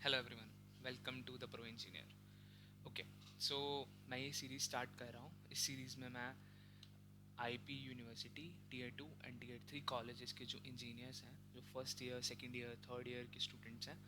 Hello everyone, welcome to the pro engineer. Okay, so मैं ये series start कर रहा हूँ। इस सीरीज़ में मैं IP university tier 2 and tier 3 colleges के जो इंजीनियर्स हैं, जो first year, second year, third year के स्टूडेंट्स हैं,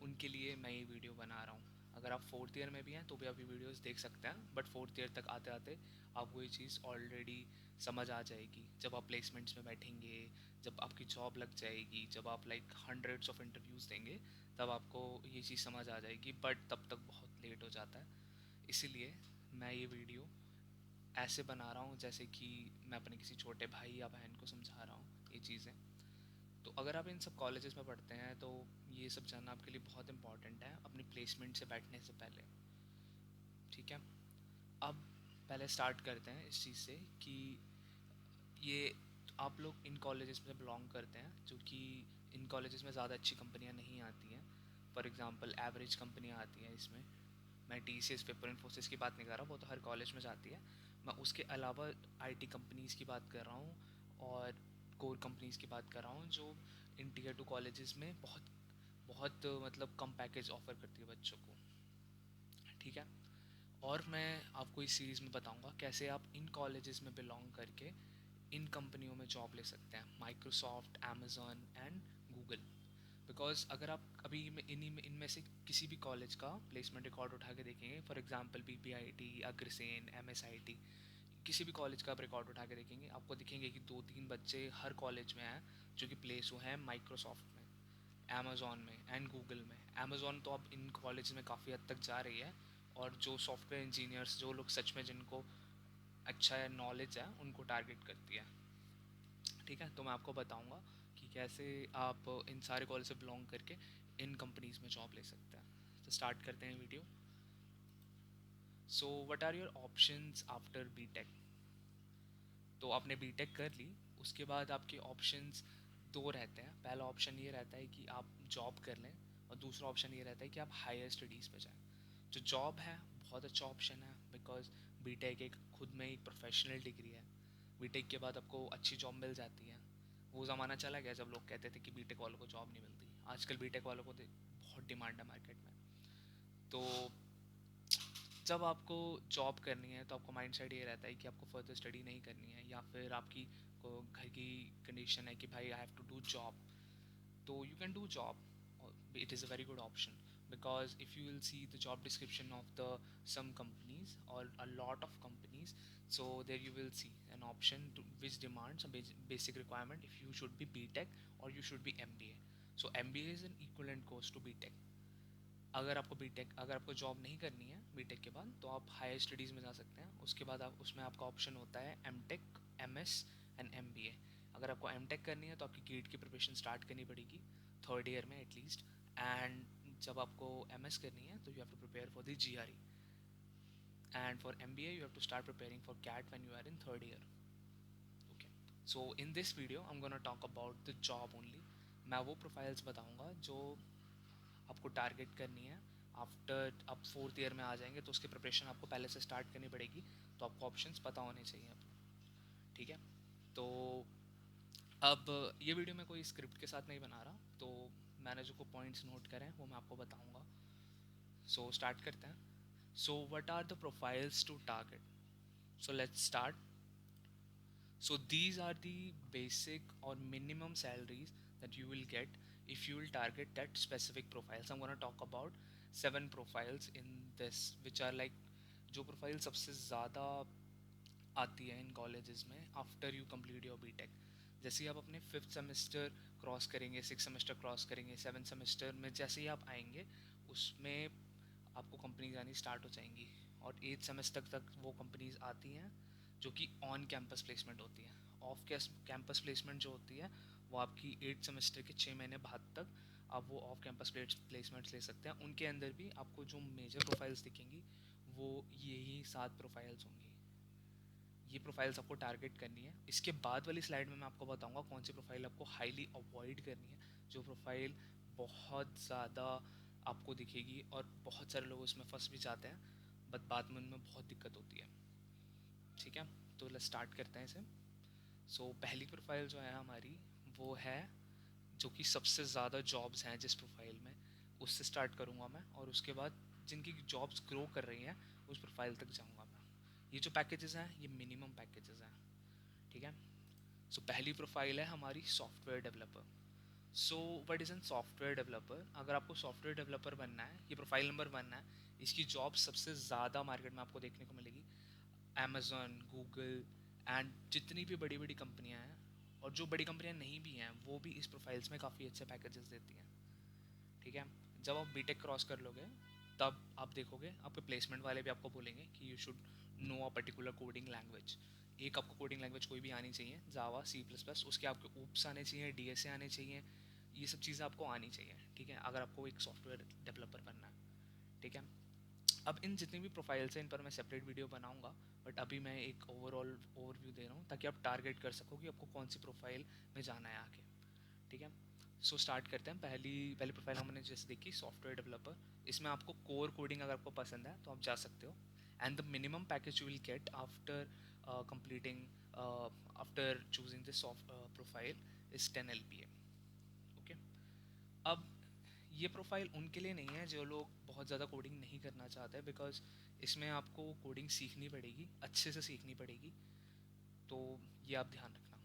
उनके लिए मैं ये वीडियो बना रहा हूँ। अगर आप फोर्थ ईयर में भी हैं तो भी आप ये वीडियोस देख सकते हैं, बट फोर्थ ईयर तक आते आते आपको ये चीज़ ऑलरेडी समझ आ जाएगी। जब आप प्लेसमेंट्स में बैठेंगे, जब आपकी जॉब लग जाएगी, जब आप लाइक हंड्रेड्स ऑफ इंटरव्यूज़ देंगे, तब आपको ये चीज़ समझ आ जाएगी, बट तब तक बहुत लेट हो जाता है। इसीलिए मैं ये वीडियो ऐसे बना रहा हूँ जैसे कि मैं अपने किसी छोटे भाई या बहन को समझा रहा हूँ ये चीज़ें। तो अगर आप इन सब कॉलेजेस में पढ़ते हैं तो ये सब जानना आपके लिए बहुत इंपॉर्टेंट है अपनी प्लेसमेंट से बैठने से पहले। ठीक है, अब पहले स्टार्ट करते हैं इस चीज़ से कि ये आप लोग इन कॉलेजेस में बिलोंग करते हैं जो कि इन कॉलेजेस में ज़्यादा अच्छी कंपनियां नहीं आती हैं। फॉर एग्ज़ाम्पल एवरेज कंपनियां आती हैं इसमें। मैं T C S, paper Infosys की बात नहीं कर रहा, वो तो हर कॉलेज में जाती है। मैं उसके अलावा आईटी कंपनीज़ की बात कर रहा हूँ और कोर कंपनीज़ की बात कर रहा हूँ जो इन टीयर 2 कॉलेजेस में बहुत बहुत मतलब कम पैकेज ऑफर करती है बच्चों को। ठीक है, और मैं आपको इस सीरीज़ में बताऊंगा कैसे आप इन कॉलेजेस में बिलोंग करके इन कंपनियों में जॉब ले सकते हैं, Microsoft, Amazon and Google. Because अगर आप अभी इन्हीं में इनमें से किसी भी कॉलेज का प्लेसमेंट रिकॉर्ड उठा के देखेंगे, फॉर एग्जांपल बीपीआईटी, अग्रसेन, एमएसआईटी, किसी भी कॉलेज का आप रिकॉर्ड उठा के देखेंगे, आपको दिखेंगे कि 2-3 बच्चे हर कॉलेज में हैं जो कि प्लेस हुए हैं माइक्रोसॉफ्ट में, अमेज़ॉन में एंड गूगल में। अमेज़ॉन तो अब इन कॉलेज में काफ़ी हद तक जा रही है, और जो सॉफ्टवेयर इंजीनियर्स, जो लोग सच में जिनको अच्छा नॉलेज है, उनको टारगेट करती है। ठीक है, तो मैं आपको बताऊंगा कि कैसे आप इन सारे कॉलेज से बिलोंग करके इन कंपनीज़ में जॉब ले सकते हैं। तो स्टार्ट करते हैं video. So what are your options after BTech? तो आपने बीटेक कर ली, उसके बाद आपके ऑप्शंस दो रहते हैं। पहला ऑप्शन ये रहता है कि आप जॉब कर लें, और दूसरा ऑप्शन ये रहता है कि आप हायर स्टडीज़ पे जाएं। जो जॉब है, बहुत अच्छा ऑप्शन है, बिकॉज बीटेक एक खुद में एक प्रोफेशनल डिग्री है। बीटेक के बाद आपको अच्छी जॉब मिल जाती है। वो ज़माना चला गया जब लोग कहते थे कि बीटेक वालों को जॉब नहीं मिलती। आजकल बीटेक वालों को बहुत डिमांड है मार्केट में। तो जब आपको जॉब करनी है तो आपका माइंड सेट ये रहता है कि आपको फर्दर स्टडी नहीं करनी है, या फिर आपकी को घर की कंडीशन है कि भाई I have to do job. तो you can do job. It is a very good option, because if you will see the job description of the some companies or a lot of companies, so there you will see an option which demands a basic requirement if you should be BTech or you should be MBA. So MBA is an equivalent course to BTech. अगर आपको job नहीं करनी है BTech के बाद, तो आप higher studies में जा सकते हैं। उसके बाद आप उसमें आपका ऑप्शन होता है एमटेक, एमएस एंड एमबीए। अगर आपको एमटेक करनी है तो आपकी गेट की प्रिपरेशन स्टार्ट करनी पड़ेगी थर्ड ईयर में एटलीस्ट। एंड जब आपको एमएस करनी है तो you have to prepare for the GRE, and for MBA you have to start preparing for CAT when you are in third year. Okay, so in this video I am gonna talk about the job only. मैं वो profiles बताऊंगा जो आपको target करनी है। After आप fourth year में आ जाएंगे तो उसकी प्रिपरेशन आपको पहले से स्टार्ट करनी पड़ेगी, तो आपको ऑप्शंस पता होने चाहिए अपने। ठीक है, तो अब ये वीडियो मैं कोई स्क्रिप्ट के साथ नहीं बना रहा, तो मैंने जो को पॉइंट्स नोट करे हैं वो मैं आपको बताऊंगा। सो स्टार्ट करते हैं। So what are the profiles to target? So let's start. So these are the basic or minimum salaries that you will get if you will target that specific profile. So I'm going to talk about 7 profiles in this, which are like जो profile सबसे ज़्यादा आती है इन colleges में after you complete your BTech. जैसे ही आप अपने फिफ्थ सेमेस्टर क्रॉस करेंगे, सिक्स सेमेस्टर क्रॉस करेंगे, सेवन सेमेस्टर में जैसे ही आप आएंगे, उसमें आपको कंपनीज आनी स्टार्ट हो जाएंगी। और एट सेमेस्टर तक वो कंपनीज आती हैं जो कि ऑन कैंपस प्लेसमेंट होती है। ऑफ कैंपस प्लेसमेंट जो होती है वो आपकी एट सेमेस्टर के 6 महीने बाद तक आप वो ऑफ कैंपस प्लेसमेंट्स ले सकते हैं। उनके अंदर भी आपको जो मेजर प्रोफाइल्स दिखेंगी वो यही 7 प्रोफाइल्स होंगी। ये प्रोफाइल्स आपको टारगेट करनी है। इसके बाद वाली स्लाइड में मैं आपको बताऊंगा कौन सी प्रोफाइल आपको हाईली अवॉइड करनी है, जो प्रोफाइल बहुत ज़्यादा आपको दिखेगी और बहुत सारे लोग उसमें फंस भी जाते हैं, बट बाद में उनमें बहुत दिक्कत होती है। ठीक है, तो स्टार्ट करते हैं इसे। सो पहली प्रोफाइल जो है हमारी, वो है जो कि सबसे ज़्यादा जॉब्स हैं जिस प्रोफाइल में, उससे स्टार्ट करूँगा मैं, और उसके बाद जिनकी जॉब्स ग्रो कर रही हैं उस प्रोफाइल तक जाऊँगा मैं। ये जो पैकेजेस हैं ये मिनिमम पैकेजेस हैं, ठीक है। सो पहली प्रोफाइल है हमारी software developer. So what is an software developer? अगर आपको सॉफ्टवेयर डेवलपर बनना है, ये प्रोफाइल नंबर 1 है। इसकी जॉब सबसे ज़्यादा मार्केट में आपको देखने को मिलेगी। अमेज़न, गूगल एंड जितनी भी बड़ी बड़ी कंपनियां हैं, और जो बड़ी कंपनियां नहीं भी हैं वो भी इस प्रोफाइल्स में काफ़ी अच्छे पैकेजेस देती हैं, ठीक है। जब आप बीटेक क्रॉस कर लोगे तब आप देखोगे आपके प्लेसमेंट वाले भी आपको बोलेंगे कि you should know a particular coding language. एक आपको कोडिंग लैंग्वेज कोई भी आनी चाहिए, जावा, सी प्लस प्लस, उसके आपके ऊप्स आने चाहिए, डीएसए आने चाहिए, ये सब चीज़ें आपको आनी चाहिए, ठीक है, अगर आपको एक सॉफ्टवेयर डेवलपर बनना है, ठीक है। अब इन जितनी भी प्रोफाइल्स हैं इन पर मैं सेपरेट वीडियो बनाऊंगा, बट अभी मैं एक ओवरऑल ओवरव्यू दे रहा हूँ ताकि आप टारगेट कर सको कि आपको कौन सी प्रोफाइल में जाना है आगे, ठीक है। सो स्टार्ट करते हैं। पहली पहली प्रोफाइल हमने जैसे देखी सॉफ्टवेयर डेवलपर। इसमें आपको कोर कोडिंग अगर आपको पसंद है तो आप जा सकते हो, and the minimum package you will get after completing after choosing this profile is 10 LPA, okay. अब ये प्रोफाइल उनके लिए नहीं है जो लोग बहुत ज़्यादा कोडिंग नहीं करना चाहते, बिकॉज इसमें आपको कोडिंग सीखनी पड़ेगी, अच्छे से सीखनी पड़ेगी, तो ये आप ध्यान रखना।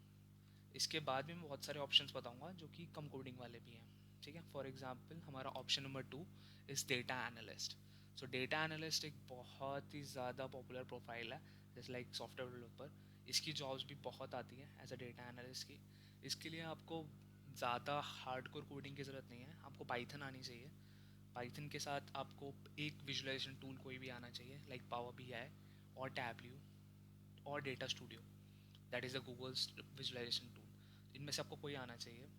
इसके बाद भी मैं बहुत सारे ऑप्शंस बताऊंगा जो कि कम कोडिंग वाले भी हैं, ठीक है। फॉर एग्जांपल हमारा option number 2 is data analyst. So data analyst एक बहुत ही ज़्यादा पॉपुलर प्रोफाइल है, जैसे लाइक सॉफ्टवेयर डेवलपर। इसकी जॉब्स भी बहुत आती हैं एज अ डेटा एनालिस्ट की। इसके लिए आपको ज़्यादा हार्डकोर कोडिंग की ज़रूरत नहीं है, आपको पाइथन आनी चाहिए। पाइथन के साथ आपको एक विजुअलाइजेशन टूल कोई भी आना चाहिए, लाइक पावर BI और टैबल्यू और data studio, that is the Google's visualisation tool. इनमें से आपको कोई आना चाहिए।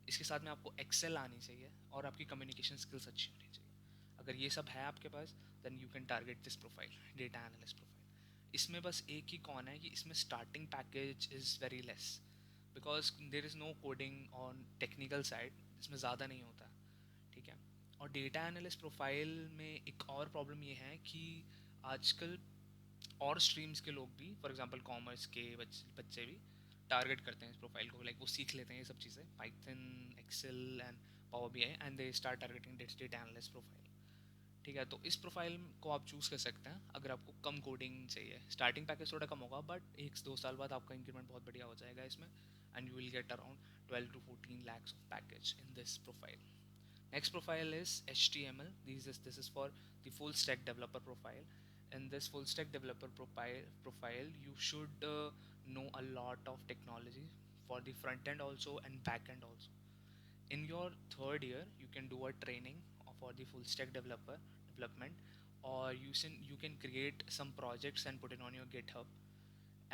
इसके साथ में आपको एक्सेल आनी चाहिए और आपकी कम्युनिकेशन स्किल्स अच्छी होनी चाहिए। अगर ये सब है आपके पास then you can target this profile, data analyst profile. इसमें बस एक ही कौन है कि इसमें starting package is very less, because there is no coding on technical side, इसमें ज़्यादा नहीं होता, ठीक है। और डेटा एनालिस्ट प्रोफाइल में एक और प्रॉब्लम ये है कि आजकल और स्ट्रीम्स के लोग भी, फॉर एग्जांपल कॉमर्स के बच्चे भी टारगेट करते हैं इस प्रोफाइल को, लाइक वो सीख लेते हैं ये सब चीज़ें, Python, Excel and power BI, and they start targeting data analyst profile, ठीक है। तो इस प्रोफाइल को आप चूज़ कर सकते हैं अगर आपको कम कोडिंग चाहिए। स्टार्टिंग पैकेज थोड़ा कम होगा बट 1-2 साल बाद आपका इंक्रीमेंट बहुत बढ़िया हो जाएगा इसमें, and you will get around 12 to 14 lakhs of package in this profile. Next profile is HTML. This is for the full stack developer profile. In this full stack developer profile you should know a lot of technology for the front end also and back end also. In your third year you can do a training for the full stack developer development, or you can create some projects and put it on your GitHub,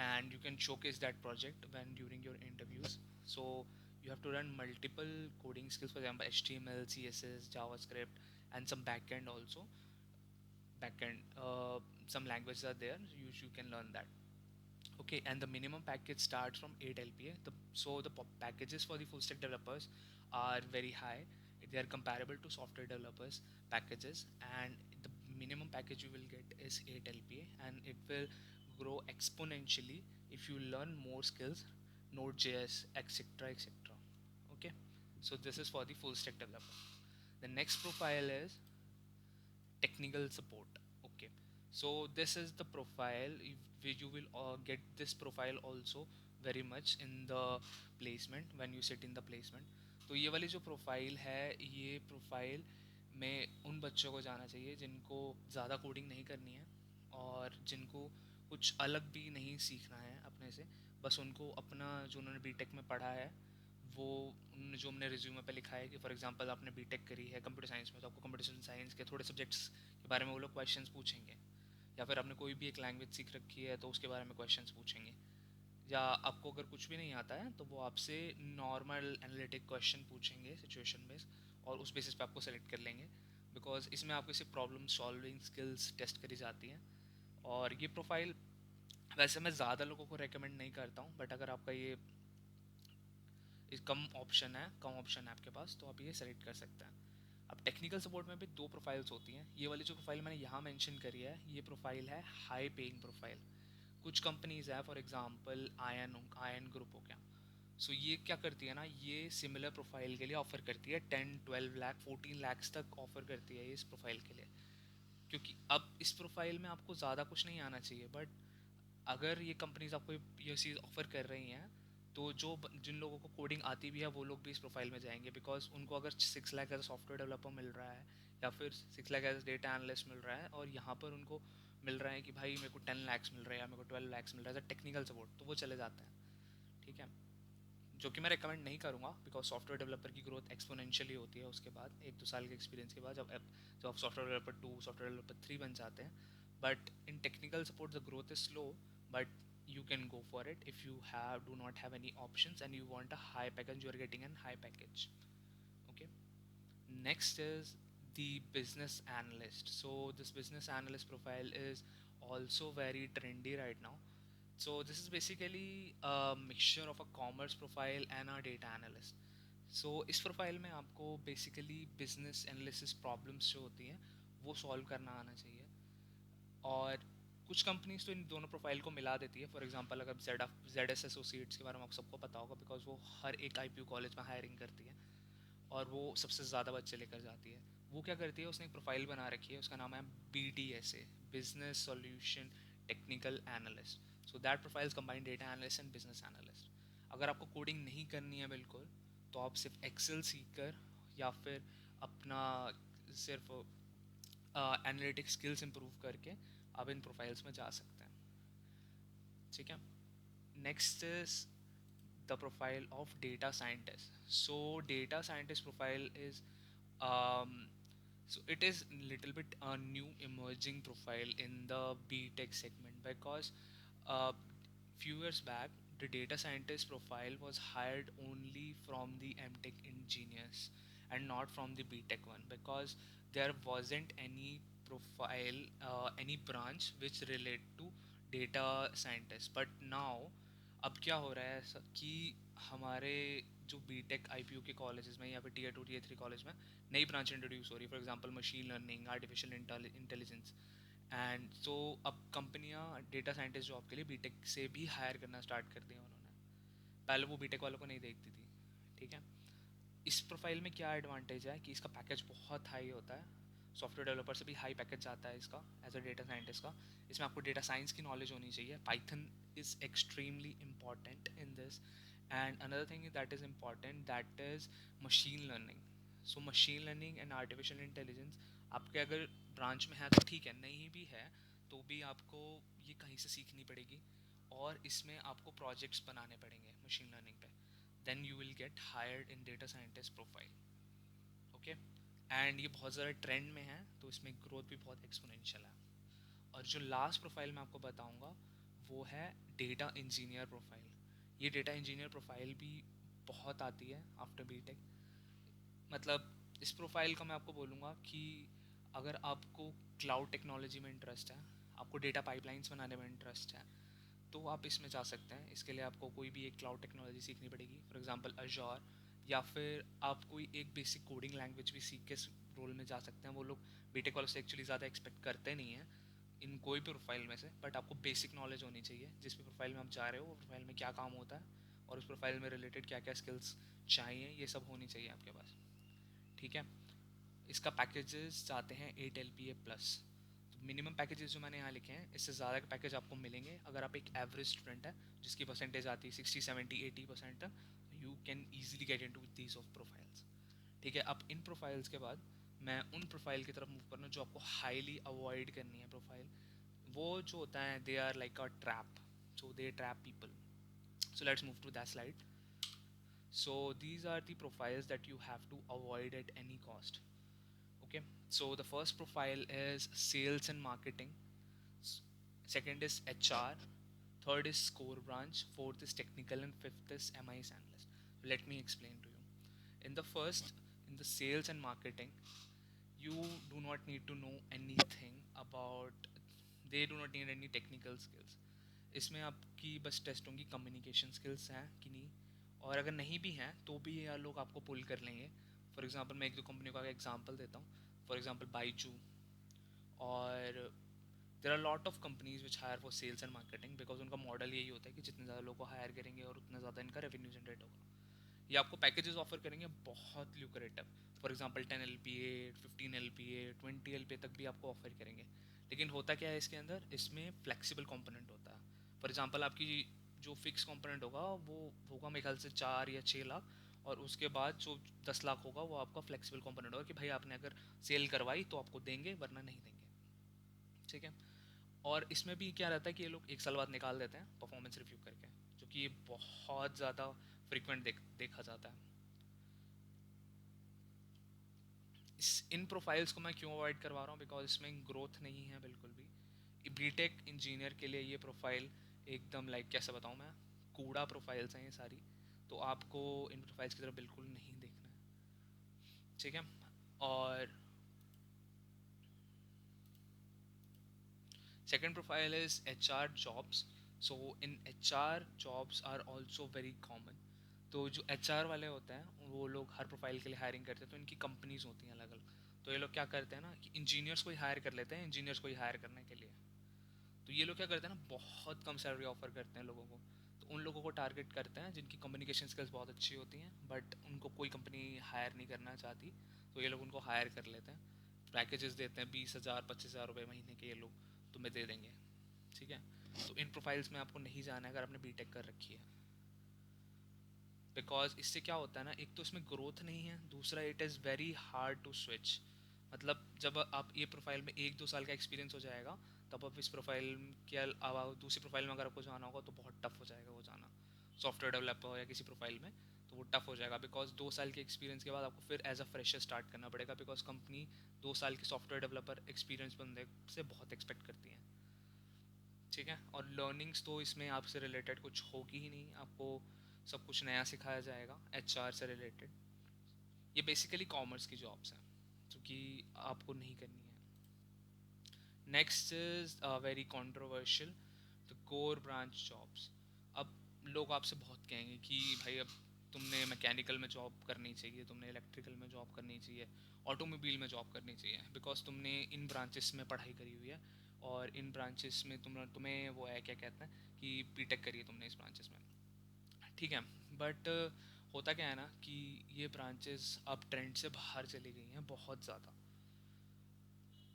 and you can showcase that project when during your interviews. So you have to run multiple coding skills, for example HTML, CSS, JavaScript, and some backend also. Backend, some languages are there, you can learn that. Okay, and the minimum package starts from 8 LPA. So the packages for the full stack developers are very high. They are comparable to software developers packages, and the minimum package you will get is 8 LPA, and it will grow exponentially if you learn more skills, Node.js, etc., etc. Okay, so this is for the full stack developer. The next profile is technical support. Okay, so this is the profile. You will get this profile also very much in the placement when you sit in the placement. तो ये वाली जो profile है, ये profile में उन बच्चों को जाना चाहिए जिनको ज़्यादा कोडिंग नहीं करनी है और जिनको कुछ अलग भी नहीं सीखना है अपने से, बस उनको अपना जो उन्होंने बीटेक में पढ़ा है वो जो हमने रिज्यूमे पे लिखा है कि फॉर एग्जांपल आपने बीटेक करी है कंप्यूटर साइंस में, तो आपको कंप्यूटर साइंस के थोड़े सब्जेक्ट्स के बारे में वो लोग क्वेश्चंस पूछेंगे, या फिर आपने कोई भी एक लैंग्वेज सीख रखी है तो उसके बारे में क्वेश्चंस पूछेंगे, या आपको अगर कुछ भी नहीं आता है तो वो आपसे नॉर्मल एनालिटिक क्वेश्चन पूछेंगे सिचुएशन बेस्ड, और उस बेसिस पे आपको सेलेक्ट कर लेंगे, बिकॉज इसमें आपको सिर्फ प्रॉब्लम सॉल्विंग स्किल्स टेस्ट करी जाती हैं। और ये प्रोफाइल वैसे मैं ज़्यादा लोगों को रेकमेंड नहीं करता हूँ, बट अगर आपका ये कम ऑप्शन है आपके पास तो आप ये सेलेक्ट कर सकते हैं। अब टेक्निकल सपोर्ट में भी दो प्रोफाइल्स होती हैं। ये वाली जो प्रोफाइल मैंने यहाँ मेंशन करी है ये प्रोफाइल है हाई पेइंग प्रोफाइल। कुछ कंपनीज है, फॉर एग्जांपल आयन ग्रुप हो गया, सो ये क्या करती है ना, ये सिमिलर प्रोफाइल के लिए ऑफ़र करती है 10 12 लाख 14 lakhs तक ऑफ़र करती है ये इस प्रोफाइल के लिए। क्योंकि अब इस प्रोफाइल में आपको ज़्यादा कुछ नहीं आना चाहिए, बट अगर ये कंपनीज आपको ये चीज़ ऑफ़र कर रही हैं, तो जिन लोगों को कोडिंग आती भी है वो लोग भी इस प्रोफाइल में जाएंगे, बिकॉज उनको अगर 6 लाख एज सॉफ्टवेयर डेवलपर मिल रहा है, या फिर 6 लाख एज डेटा एनालिस्ट मिल रहा है, और यहाँ पर उनको मिल रहा है कि भाई मेरे को 10 lakhs मिल रहा है या मेरे को 12 lakhs मिल रहा है एज टेक्निकल सपोर्ट, तो वो चले जाते हैं। ठीक है, जो कि मैं रिकमेंड नहीं करूँगा, बिकॉज सॉफ्टवेयर डेवलपर की ग्रोथ एक्सपोनेंशियली होती है उसके बाद 1 2 साल के एक्सपीरियंस के बाद, जब आप सॉफ्टवेयर डेवलपर 2 सॉफ्टवेयर डेवलपर 3 बन जाते हैं। But in technical support the growth is slow, but you can go for it if you have do not have any options and you want a high package, you are getting an high package. Okay, next is the business analyst. So this business analyst profile is also very trendy right now. So this is basically a mixture of a commerce profile and a data analyst. So इस profile में आपको basically business analysis problems जो होती हैं वो solve करना आना चाहिए। और कुछ कंपनीज तो इन दोनों प्रोफाइल को मिला देती है। फॉर एग्जांपल अगर जेड एस एसोसिएट्स के बारे में आप सबको पता होगा, बिकॉज वो हर एक आईपीयू कॉलेज में हायरिंग करती है और वो सबसे ज़्यादा बच्चे लेकर जाती है। वो क्या करती है, उसने एक प्रोफाइल बना रखी है, उसका नाम है BDSA, business solution technical analyst. So that profiles combine data analyst and business analyst. अगर आपको कोडिंग नहीं करनी है बिल्कुल, तो आप सिर्फ एक्सेल सीख कर या फिर अपना सिर्फ एनालिटिक स्किल्स इंप्रूव करके आप इन प्रोफाइल्स में जा सकते हैं। ठीक है, next is the profile of data scientist. So data scientist profile is um, so it is little bit a new emerging profile in the BTech segment, because uh, few years back the data scientist profile was hired only from the MTech engineers and not from the BTech one, because there wasn't any profile, any branch which relate to data scientist. But now अब क्या हो रहा है कि हमारे जो BTech IPU के colleges में या फिर टीयर 2 टीयर 3 कॉलेज में नई ब्रांच इंट्रोड्यूस हो रही है, for example machine learning, artificial intelligence. And so अब कंपनियां डेटा साइंटिस्ट जॉब के लिए बीटेक से भी हायर करना स्टार्ट कर दिया उन्होंने। पहले वो बीटेक वालों को नहीं देखती थी। ठीक है, इस प्रोफाइल में क्या एडवांटेज है कि इसका पैकेज बहुत हाई होता है, सॉफ्टवेयर डेवलपर से भी हाई पैकेज जाता है इसका एज अ डेटा साइंटिस्ट का। इसमें आपको डेटा साइंस की नॉलेज होनी चाहिए, Python is extremely important in this. And another thing that is important, that is machine learning. So machine learning and artificial intelligence आपके अगर ब्रांच में है तो ठीक है, नहीं भी है तो भी आपको ये कहीं से सीखनी पड़ेगी, और इसमें आपको प्रोजेक्ट्स बनाने पड़ेंगे मशीन लर्निंग पे, then you will get hired in data scientist profile. Okay, and ये बहुत ज़्यादा ट्रेंड में है, तो इसमें ग्रोथ भी बहुत एक्सपोनेंशियल है। और जो लास्ट प्रोफाइल मैं आपको बताऊंगा वो है डेटा इंजीनियर प्रोफाइल। ये डेटा इंजीनियर प्रोफाइल भी बहुत आती है आफ्टर बीटेक। मतलब इस प्रोफाइल का मैं आपको बोलूँगा कि अगर आपको क्लाउड टेक्नोलॉजी में इंटरेस्ट है, आपको डेटा पाइपलाइंस बनाने में इंटरेस्ट है, तो आप इसमें जा सकते हैं। इसके लिए आपको कोई भी एक क्लाउड टेक्नोलॉजी सीखनी पड़ेगी, फॉर एग्जांपल अजोर, या फिर आप कोई एक बेसिक कोडिंग लैंग्वेज भी सीख के इस रोल में जा सकते हैं। वो लोग बीटेक वालों से एक्चुअली ज़्यादा एक्सपेक्ट करते नहीं हैं इन कोई भी प्रोफाइल में से, बट आपको बेसिक नॉलेज होनी चाहिए जिस भी प्रोफाइल में आप जा रहे हो, वो प्रोफाइल में क्या काम होता है और उस प्रोफाइल में रिलेटेड क्या क्या स्किल्स चाहिए, ये सब होनी चाहिए आपके पास। ठीक है, इसका पैकेजेस जाते हैं 8 LPA+। तो मिनिमम पैकेजेस जो मैंने यहाँ लिखे हैं, इससे ज़्यादा के पैकेज आपको मिलेंगे अगर आप एक एवरेज स्टूडेंट है जिसकी परसेंटेज आती है 60 70 80% तक। You can easily get into these of profiles. ठीक है, अब इन प्रोफाइल्स के बाद मैं उन प्रोफाइल की तरफ मूव करना जो आपको हाईली अवॉइड करनी है प्रोफाइल। वो जो होता है, they are like a trap, so they trap people. So let's move to that slide. So these are the profiles that you have to avoid at any cost. Okay, so the first profile is sales and marketing, second is HR, third is score branch, fourth is technical, and fifth is MIS analyst. Let me explain to you. In the first, in the sales and marketing, you do not need to know anything about, they do not need any technical skills. इसमें आपकी बस test होंगी communication skills हैं कि नहीं, और अगर नहीं भी हैं तो भी ये लोग आपको पुल कर लेंगे। फॉर एग्जांपल मैं एक दो कंपनी का एग्जांपल देता हूँ, फॉर एग्जांपल बाइजू और there are lot of companies which hire for sales and marketing, because उनका मॉडल यही होता है कि जितने ज़्यादा लोगों को हायर करेंगे और उतना ज़्यादा इनका रेवेन्यू जनरेट होगा। ये आपको पैकेजेस ऑफर करेंगे बहुत lucrative, for example 10 LPA, 15 LPA, 20 LPA तक भी आपको ऑफर करेंगे। लेकिन होता क्या है इसके अंदर, इसमें फ्लेक्सिबल कंपोनेंट होता है। फॉर एग्जांपल आपकी जो फिक्स कंपोनेंट होगा वो होगा मेरे ख्याल से 4 या 6 लाख, और उसके बाद जो 10 लाख होगा वो आपका फ्लेक्सिबल कंपोनेंट होगा कि भाई आपने अगर सेल करवाई तो आपको देंगे वरना नहीं देंगे। ठीक है। और इसमें भी क्या रहता है कि ये लोग 1 साल बाद निकाल देते हैं परफॉर्मेंस रिव्यू करके, जो कि ये बहुत ज़्यादा फ्रिक्वेंट देखा जाता है। इन प्रोफाइल्स को मैं क्यों अवॉइड करवा रहा हूँ, बिकॉज इसमें ग्रोथ नहीं है बिल्कुल भी। बीटेक इंजीनियर के लिए ये प्रोफाइल एकदम लाइक कैसे बताऊँ मैं, कूड़ा प्रोफाइल्स हैं ये सारी। तो आपको इन प्रोफाइल्स की तरफ बिल्कुल नहीं देखना है। ठीक है। और second profile is HR jobs. So in HR jobs are also very common. तो जो HR वाले होते हैं वो लोग हर प्रोफाइल के लिए हायरिंग करते हैं, तो इनकी कंपनीज होती हैं अलग अलग। तो ये लोग क्या करते हैं ना कि इंजीनियर्स को ही हायर कर लेते हैं इंजीनियर्स को ही हायर करने के लिए। तो ये लोग क्या करते हैं ना, बहुत कम सैलरी ऑफर करते हैं लोगों को। तो उन लोगों को टारगेट करते हैं जिनकी कम्युनिकेशन स्किल्स बहुत अच्छी होती हैं, बट उनको कोई कंपनी हायर नहीं करना चाहती, तो ये लोग उनको हायर कर लेते हैं। पैकेजेस देते हैं 20,000 25,000 रुपये महीने के, ये लोग तुम्हें दे देंगे। ठीक है। तो इन प्रोफाइल्स में आपको नहीं जाना है अगर आपने बीटेक कर रखी है, बिकॉज इससे क्या होता है ना, एक तो इसमें ग्रोथ नहीं है, दूसरा it is very hard to switch. मतलब जब आप ये प्रोफाइल में 1-2 साल का एक्सपीरियंस हो जाएगा, तब आप इस प्रोफाइल के अलावा दूसरी प्रोफाइल में अगर आपको जाना होगा तो बहुत टफ हो जाएगा वो जाना, सॉफ्टवेयर डेवलपर या किसी प्रोफाइल में। तो वो टफ हो जाएगा बिकॉज 2 साल के एक्सपीरियंस के बाद आपको फिर एज अ फ्रेशर स्टार्ट करना पड़ेगा, बिकॉज कंपनी 2 साल के सॉफ्टवेयर डेवलपर एक्सपीरियंस बंदे से बहुत एक्सपेक्ट करती हैं। ठीक है। और लर्निंग्स तो इसमें आपसे रिलेटेड कुछ होगी ही नहीं, आपको सब कुछ नया सिखाया जाएगा HR से रिलेटेड। ये बेसिकली कॉमर्स की जॉब्स हैं जो कि आपको नहीं करनी है। Next is very controversial, the core branch jobs. अब लोग आपसे बहुत कहेंगे कि भाई अब तुमने मैकेनिकल में जॉब करनी चाहिए, तुमने इलेक्ट्रिकल में जॉब करनी चाहिए, ऑटोमोबाइल में जॉब करनी चाहिए, बिकॉज तुमने इन ब्रांचेस में पढ़ाई करी हुई है, और इन ब्रांचेस में तुम्हें वो है क्या कहते हैं कि बीटेक करी है तुमने इस ब्रांचेस में। ठीक है। बट होता क्या है ना कि ये ब्रांचेस अब ट्रेंड से बाहर चली गई हैं बहुत ज़्यादा।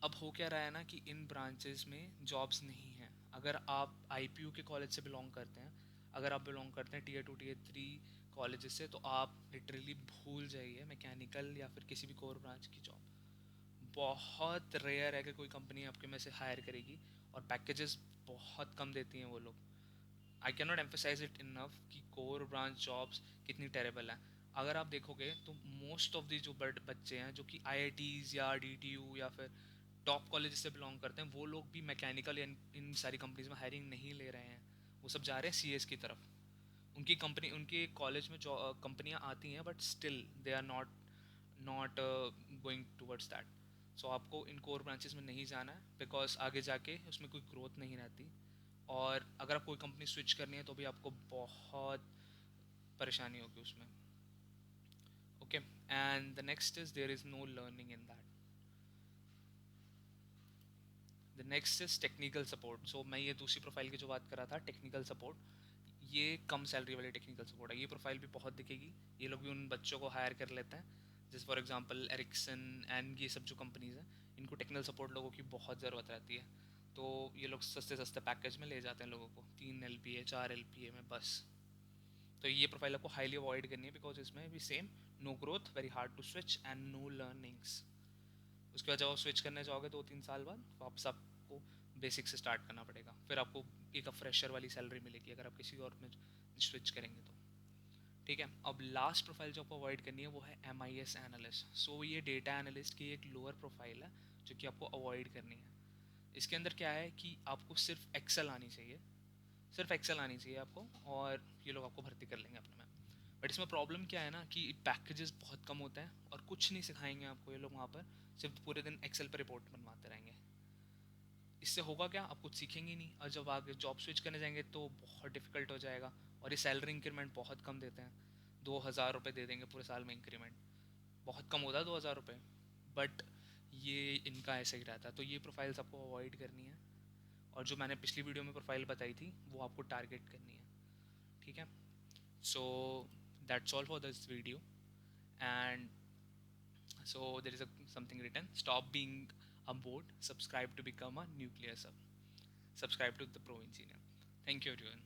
अब हो क्या रहा है ना कि इन ब्रांचेस में जॉब्स नहीं हैं। अगर आप IPU के कॉलेज से बिलोंग करते हैं, अगर आप बिलोंग करते हैं Tier 2 Tier 3 कॉलेज से, तो आप लिटरली भूल जाइए मैकेनिकल या फिर किसी भी कोर ब्रांच की जॉब। बहुत रेयर है कि कोई कंपनी आपके में से हायर करेगी, और पैकेजेस बहुत कम देती हैं वो लोग। I can not emphasise it enough कि कोर ब्रांच जॉब्स कितनी टेरेबल हैं। अगर आप देखोगे तो मोस्ट ऑफ दी जो बच्चे हैं जो कि IITs या DTU या फिर टॉप कॉलेज से बिलोंग करते हैं, वो लोग भी मैकेनिकल या इन सारी कंपनीज में हायरिंग नहीं ले रहे हैं। वो सब जा रहे हैं CS की तरफ। उनकी कंपनी उनके कॉलेज में जो कंपनियाँ आती हैं, but still they are not not going towards that. So आपको इन कोर ब्रांचेस में नहीं जाना है, बिकॉज आगे जाके उसमें कोई ग्रोथ नहीं रहती। और अगर आप कोई कंपनी स्विच करनी है तो भी आपको बहुत परेशानी होगी उसमें। Okay. And the next is there is no learning in that. The next is technical support. So मैं ये दूसरी प्रोफाइल की जो बात कर रहा था, टेक्निकल सपोर्ट, ये कम सैलरी वाली टेक्निकल सपोर्ट है। ये प्रोफाइल भी बहुत दिखेगी। ये लोग भी उन बच्चों को हायर कर लेते हैं, जैसे फॉर एग्जांपल एरिक्सन एंड ये सब जो कंपनीज हैं, इनको टेक्निकल सपोर्ट लोगों की बहुत ज़रूरत रहती है। तो ये लोग सस्ते सस्ते पैकेज में ले जाते हैं लोगों को, 3 LPA 4 LPA में बस। तो ये प्रोफाइल आपको हाईली अवॉइड करनी है, बिकॉज इसमें भी same, no growth, very hard to switch and no learnings. उसके बाद जब आप स्विच करने जाओगे 2-3 साल बाद, वापस आपको बेसिक से स्टार्ट करना पड़ेगा, फिर आपको एक फ्रेशर वाली सैलरी मिलेगी अगर आप किसी और में स्विच करेंगे तो। ठीक है। अब लास्ट प्रोफाइल जो आपको अवॉइड करनी है वो है MIS एनालिस्ट। सो ये डेटा एनालिस्ट की एक लोअर प्रोफाइल है जो कि आपको अवॉइड करनी है। इसके अंदर क्या है कि आपको सिर्फ एक्सेल आनी चाहिए, सिर्फ एक्सेल आनी चाहिए आपको, और ये लोग आपको भर्ती कर लेंगे अपने में। बट इसमें प्रॉब्लम क्या है ना कि पैकेजेस बहुत कम होते हैं और कुछ नहीं सिखाएंगे आपको ये लोग वहाँ पर, सिर्फ पूरे दिन एक्सेल पर रिपोर्ट बनवाते रहेंगे। इससे होगा क्या, आप कुछ सीखेंगे ही नहीं, और जब आगे जॉब स्विच करने जाएंगे तो बहुत डिफिकल्ट हो जाएगा। और ये सैलरी इंक्रीमेंट बहुत कम देते हैं, 2,000 रुपये दे देंगे पूरे साल में इंक्रीमेंट। बहुत कम होता है 2,000 रुपये, बट ये इनका ऐसे ही रहता है। तो ये प्रोफाइल्स आपको अवॉइड करनी है। और जो मैंने पिछली वीडियो में प्रोफाइल बताई थी वो आपको टारगेट करनी है, ठीक है। So that's all for this video, and so there is a something written: stop being a board, subscribe to become a nuclear sub. Subscribe to the Pro Engineer. Thank you everyone.